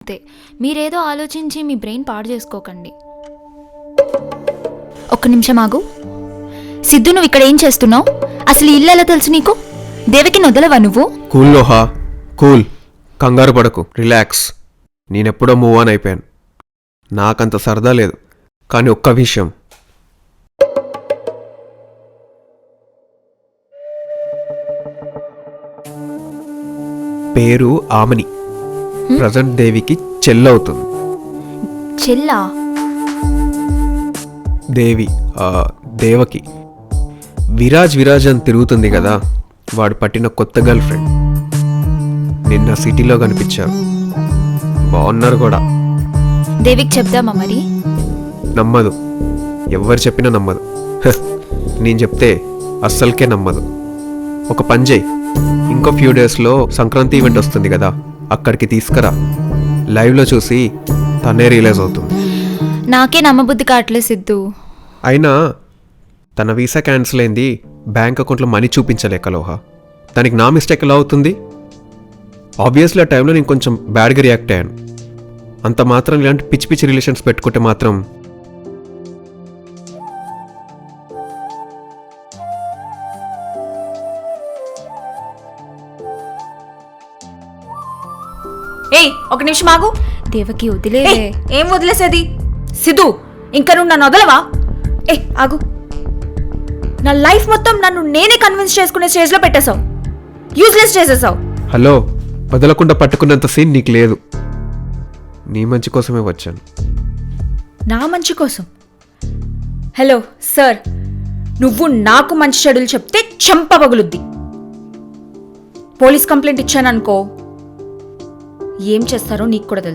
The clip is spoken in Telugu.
అంతే. మీరేదో ఆలోచించి మీ బ్రెయిన్ పాడు చేసుకోకండి. ఒక్క నిమిషం ఆగు. సిద్ధు, నువ్వు ఇక్కడ ఏం చేస్తున్నావు? అసలు ఇల్లు ఎలా తెలుసు నీకు? దేవికి వదలవా నువ్వు? కూల్ లోహా, కూల్. కంగారు పడకు, రిలాక్స్. నేనెప్పుడో మూవ్ ఆన్ అయిపోయాను. నాకంత సరదా లేదు. కానీ ఒక్క విషయం, పేరు ఆమని. ప్రజెంట్ దేవికి చెల్లవుతుంది. చెల్లా? దేవకి. విరాజ్ అని తిరుగుతుంది కదా, వాడు పట్టిన కొత్త గర్ల్ ఫ్రెండ్. నిన్న సిటీలో కనిపించారు. బాగున్నారు కూడా. దేవికి చెప్దామా మరి? నమ్మదు. ఎవ్వరు చెప్పినా నమ్మదు. నేను చెప్తే అస్సలకే నమ్మదు. ఒక పని చేయి, ఇంకో ఫ్యూ డేస్లో సంక్రాంతి ఈవెంట్ వస్తుంది కదా, అక్కడికి తీసుకురా. లైవ్లో చూసి తనే రియలైజ్ అవుతుంది. నాకే నమ్మబుద్ధి కావట్లే సిద్ధు. అయినా తన వీసా క్యాన్సిల్ అయింది, బ్యాంక్ అకౌంట్లో మనీ చూపించలేక లోహ. దానికి నా మిస్టేక్ ఎలా అవుతుంది? ఆబ్వియస్లీ ఆ టైంలో నేను కొంచెం బ్యాడ్గా రియాక్ట్ అయ్యాను. అంత మాత్రం ఇలాంటి పిచ్చి పిచ్చి రిలేషన్స్ పెట్టుకుంటే మాత్రం ఏయ్, ఒక నిమిషం ఆగు. దేవకి వదిలే. ఏం వదిలేసేది? సిద్ధు, ఇంకా నువ్వు నన్ను వదలవా? ఆగు. నా లైఫ్ మొత్తం నన్ను నేనే కన్విన్స్ చేసుకునే స్టేజ్లో పెట్టేశావు. యూజ్లెస్ చేసేసావు. హలో, వదలకుండా పట్టుకున్నంత సీన్ నీకు లేదు. నీ మంచి కోసమే వచ్చాను. నా మంచి కోసం? హలో సార్, నువ్వు నాకు మంచి చెడులు చెప్తే చెంప పగులుద్ది. పోలీస్ కంప్లైంట్ ఇచ్చాననుకో, ఏం చేస్తారో నీకు కూడా తెలుసు.